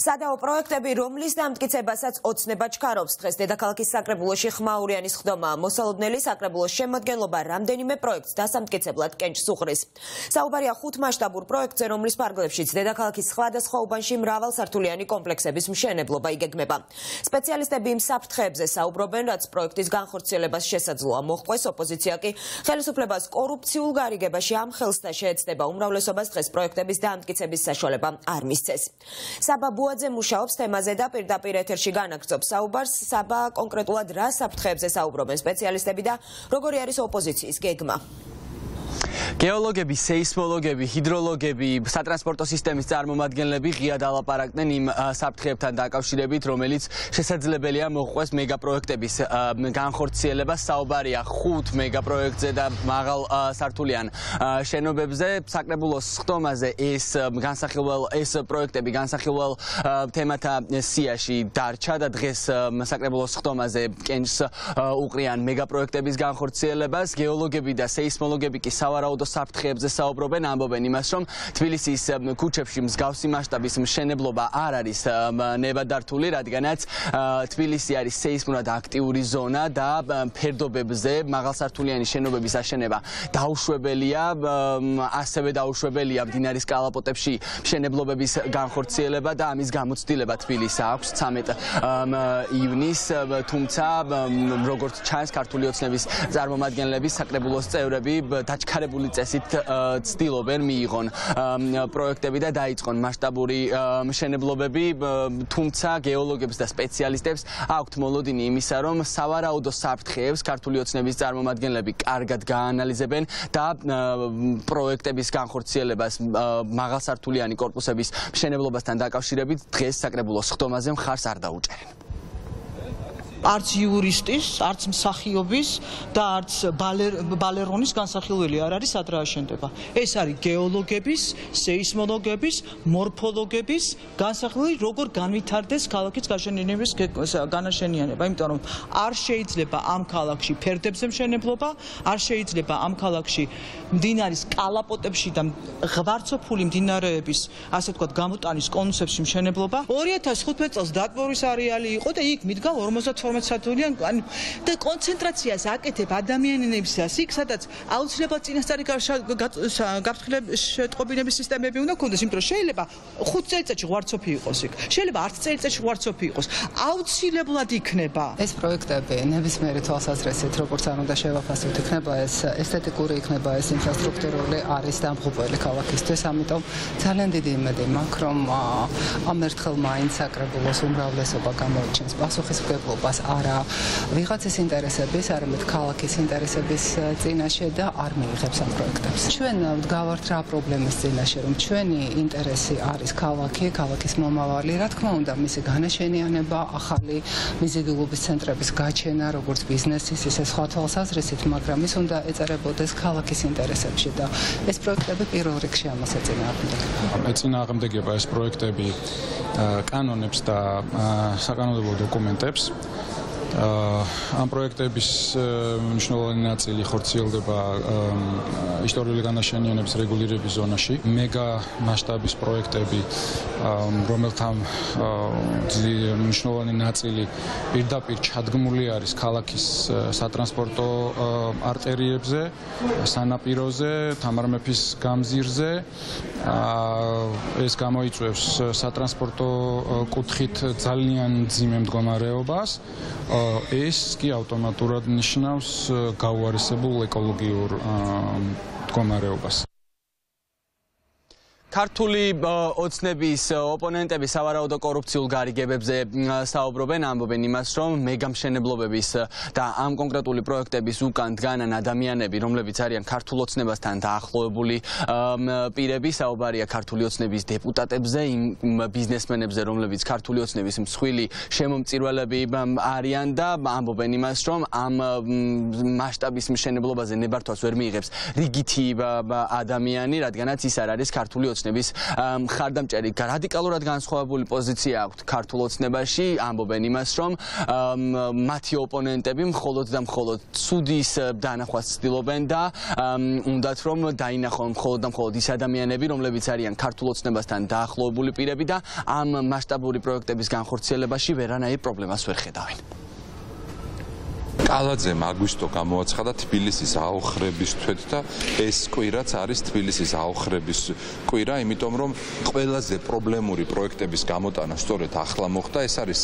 სადაო პროექტები, რომლის დამტკიცებასაც ოცნება ჩქარობს დღეს დედაქალაქის საკრებულოში ხმაურიანის ხდომა. მოსალოდნელი საკრებულოს შემადგენლობა რამდენიმე პროექტს დასამტკიცებლად კენჭს უყრის. საუბარია 5 მასშტაბურ პროექტზე, რომლის ფარგლებშიც დედაქალაქის სხვადასხვა უბანში მრავალსართულიანი კომპლექსების მშენებლობა იგეგმება. სპეციალისტები იმ საფრთხეებზე საუბრობენ, რაც პროექტის განხორციელებას შესაძლოა მოჰყვეს. ოპოზიცია კი ხელისუფლებას კორუფციულ გარიგებაში ამ ხელს და შეეცდება უმრავლესობას დღეს პროექტების დამტკიცების საშუალება არ მისცეს. საბა ბუაძე მუშაობს თემაზე და პირდაპირ ეთერში განაგრძობს საუბარს. საბა კონკრეტულად რა საფრთხეებზე საუბრობენ სპეციალისტები და როგორი არის ოპოზიციის გეგმა? გეოლოგები, სეისმოლოგები, ჰიდროლოგები, სატრანსპორტო სისტემის წარმომადგენლები ღიად ალაპარაკდნენ იმ საფრთხეებთან დაკავშირებით, რომელიც შესაძლებელია მოჰყვეს მეგაპროექტების განხორციელებას. საუბარია 5 მეგაპროექტზე და მაღალ სართულიან შენობებზე. საკრებულოს ხდომაზე ეს პროექტები განსახილველ თემათა სიაში დარჩა და დღეს საკრებულოს ხდომაზე კენჭს უყრიან მეგაპროექტების განხორციელებას. გეოლოგები და სეისმოლოგები კი სავარაუდო საფრთხეებზე საუბრობენ, ამბობენ იმას, რომ თბილისის ქუჩებში მსგავსი მასშტაბის მშენებლობა არ არის ნებადართული, რადგანაც თბილისი არის სეისმურად აქტიური ზონა და ფერდობებზე მაღალსართულიანი შენობების აშენება დაუშვებელია, ასევე დაუშვებელია მდინარის კალაპოტებში მშენებლობების განხორციელება და ამის გამოცდილება თბილისს აქვს 13 ივნისს, თუმცა როგორც ჩანს, ქართული ოცნების წარმომადგენლები, საკრებულოს წევრები დაჩქარებული წესით ცდილობენ მიიღონ პროექტები და დაიწყონ მასშტაბური მშენებლობები, თუმცა გეოლოგებს და სპეციალისტებს აქვთ მოლოდინი იმისა, რომ სავარაუდო საფრთხეებს ქართული ოცნების წარმომადგენლები კარგად გაანალიზებენ და პროექტების განხორციელებას მაღალსართულიანი კორპუსების მშენებლობასთან დაკავშირებით დღეს საკრებულოს ხდომაზე მხარს არ დაუჭერენ. არც იურისტის, არც მსახიობის და არც ბალერონის განსახილველი არ არის ადრე აშენდება. ეს არის გეოლოგების, სეისმოლოგების, მორფოლოგების განსახილველი, როგორ განვითარდეს ქალაქის გაშენიანების განაშენიანება. იმიტომ რომ არ შეიძლება ამ ქალაქში ფერდებზე მშენებლობა, არ შეიძლება ამ ქალაქში მდინარის კალაპოტებში და ღვარცოფული მდინარეების, ასე ვთქვათ, გამოტანის კონუსებში მშენებლობა. 2015 წელს დატბორის არეალი იყო და იქ მიდგა 42 და კონცენტრაციას აკეთებ ადამიანებისას იქ, სადაც აუცილებლად წინასწარი გაფრთხილების სისტემები უნდა ქონდეს, იმიტომ რომ შეიძლება 5 წელიწადში ღვარცოფი იყოს იქ, შეიძლება 10 წელიწადში ღვარცოფი იყოს, აუცილებლად იქნება. ეს პროექტები ნებისმიერი თვალსაზრისით, როგორც არ უნდა შევაფასოთ, იქნება ეს ესთეტიკური, იქნება ეს ინფრასტრუქტურული, არის დამღუპველი ქალაქისთვის, ამიტომ ძალიან დიდი იმედი მაქვს, რომ ამ ერთხელ მაინც საკრებულოს უმრავლესობა გამოიჩენს პასუხისმგებლობას არა ვიღაცის ინტერესების, არამედ ქალაქის ინტერესების წინაშე და არ მიიღებს ამ პროექტებს. ჩვენ ვდგავართ რა პრობლემის წინაშე, რომ ჩვენი ინტერესი არის ქალაქის მომავალი, რა თქმა უნდა, მისი განაშენიანება, ახალი მიზიდულობის ცენტრების გაჩენა, როგორც ბიზნესის, ისე სხვა თვალსაზრისით, მაგრამ ის უნდა ეწარებოდეს ქალაქის ინტერესებში და ეს პროექტები პირველ რიგში ამას ეწინააღმდეგება. ეწინააღმდეგება ეს პროექტები კანონებს და საკანონმდებლო დოკუმენტებს. ამ პროექტების მნიშვნელოვანი ნაწილი ხორციელდება ისტორიული განაშენიანების რეგულირების ზონაში. მეგა მასშტაბის პროექტები, რომელთა მნიშვნელოვანი ნაწილი პირდაპირ ჩადგმული არის ქალაქის სატრანსპორტო არტერიებზე, სანაპიროზე, თამარ მეფის გამზირზე. ეს გამოიწვევს სატრანსპორტო კუთხით ძალიან მძიმე მდგომარეობას. ეს კი ავტომატურად ნიშნავს გაუარესებულ ეკოლოგიურ მდგომარეობას. ქართული ოცნების ოპონენტები სავარაუდო კორუფციულ გარიგებებზე საუბრობენ, ამბობენ იმას, რომ მეგამშენებლობების და ამ კონკრეტული პროექტების უკან დგანან ადამიანები, რომლებიც არიან ქართულ ოცნებასთან დაახლოებული პირები, საუბარია ქართული ოცნების დეპუტატებზე, იმ ბიზნესმენებზე, რომლებიც ქართული ოცნების მსხვილი შემომწირველები არიან და ამბობენ იმას, რომ ამ მასშტაბის მშენებლობაზე ნებართვას ვერ მიიღებს რიგითი ადამიანი, რადგანაც ის არ არის ქართული ოცნების მხარდამჭერი. რადიკალურად განსხვავებული პოზიცია აქვთ ქართულ ოცნებაში, ამბობენ იმას, რომ მათი ოპონენტები მხოლოდ და მხოლოდ ცუდის დანახვას ცდილობენ და უნდათ რომ დაინახონ მხოლოდ და მხოლოდ ის ადამიანები, რომლებიც არიან ქართულ ოცნებასთან დაახლოებული პირები და ამ მასშტაბური პროექტების განხორციელებაში ვერანაირ პრობლემას ვერ ხედავენ. კალაძემ აგვისტო გამოაცხადა თბილისის აოხრების თვეთ და ეს კვირაც არის თბილისის აოხრების კვირა, იმიტომ რომ ყველაზე პრობლემური პროექტების გამოტანა სწორედ ახლა მოხდა. ეს არის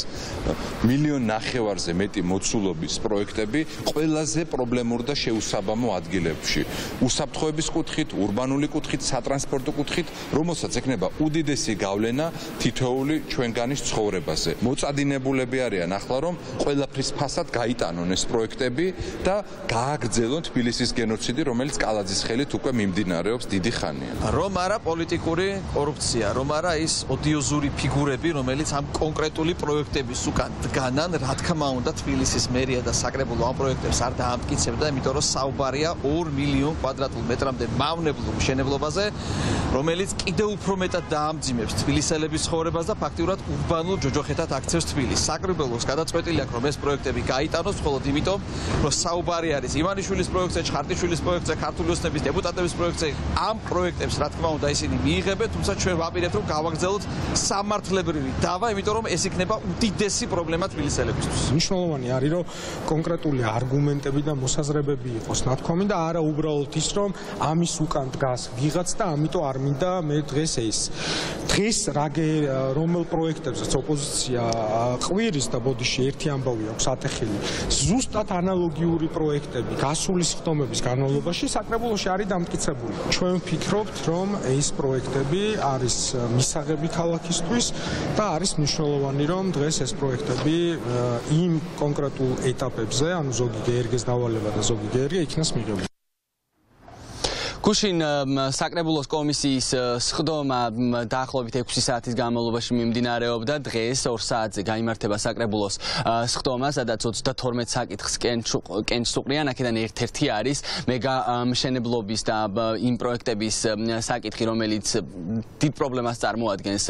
1.5 მილიონზე მეტი მოცულობის პროექტები ყველაზე პრობლემურ და შეუსაბამო ადგილებში. უსაფრთხოების კუთხით, ურბანული კუთხით, სატრანსპორტო კუთხით, რომელსაც ექნება უდიდესი გავლენა თითოეული ჩვენგანის ცხოვრებაზე. მოწადინებულები არიან ახლა რომ ყველაფრის ფასად გაიტანონ ეს პროექტები და გააგრძელონ თბილისის გენოციდი, რომელიც კალაძის ხელით უკვე მიმდინარეობს დიდი ხანია. რომ არა პოლიტიკური კორუფცია, რომ არა ის ოდიოზური ფიგურები, რომელიც ამ კონკრეტული პროექტების უკან დგანან, რა თქმა უნდა, თბილისის მერია და საკრებულო ამ პროექტებს არ დაამტკიცებდა, იმიტომ რომ საუბარია 2 მილიონ კვადრატულ მეტრამდე მავნებლურ მშენებლობაზე, რომელიც კიდევ უფრო მეტად დაამძიმებს თბილისელების ცხოვრებას და ფაქტიურად ურბანულ ჯოჯოხეთად აქცევს თბილისს. საკრებულოს გადაწყვეტილი აქვს, რომ ეს პროექტები გაიტანოს, მხოლოდ იმიტომ, რომ საუბარი არის ივანიშვილის პროექტზე, ჩხარტიშვილის პროექტზე, ქართული ოცნების დეპუტატების პროექტზე. ამ პროექტებს, რა თქმა უნდა, ისინი მიიღებენ, თუმცა ჩვენ ვაპირებთ, რომ გავაგრძელოთ სამართლებრივი დავა, იმიტომ რომ ეს იქნება უდიდესი პრობლემა თბილისელებისთვის. მნიშვნელოვანი არის, რომ კონკრეტული არგუმენტები და მოსაზრებები იყოს ნათქვამი და არა უბრალოდ ის, რომ ამის უკან დგას ვიღაც და ამიტომ არ მინდა მე დღეს ეს. დღეს რომელ პროექტებზეც ოპოზიცია ყვირის და ბოდიში ერთი ამბავი აქვს ატეხილი. ზუსტად ანალოგიური პროექტები გასული სხდომების განმავლობაში საკრებულოში არის დამტკიცებული. ჩვენ ვფიქრობთ, რომ ეს პროექტები არის მისაღები ქალაქისთვის და არის მნიშვნელოვანი, რომ დღეს ეს პროექტები იმ კონკრეტულ ეტაპებზე, ანუ ზოგი გერგეს დავალება და ზოგი გერგე იქნას მიღებული. გუშინ საკრებულოს კომისიის სხდომა დაახლოებით 6 საათის განმავლობაში მიმდინარეობდა. დღეს 2 საათზე გაიმართება საკრებულოს სხდომა, სადაც 32 საკითხს კენჭს უყრიან. აქედან ერთ-ერთი არის მეგა მშენებლობის და იმ პროექტების საკითხი, რომელიც დიდ პრობლემას წარმოადგენს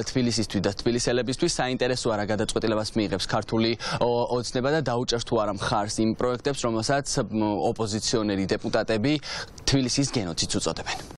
თბილისისთვის და თბილისელებისთვის. საინტერესოა რა გადაწყვეტილებას მიიღებს ქართული ოცნება და დაუჭერს თუ არა მხარს იმ პროექტებს, რომელსაც ოპოზიციონერი დეპუტატები თბილისის გენოციდს უწოდებენ.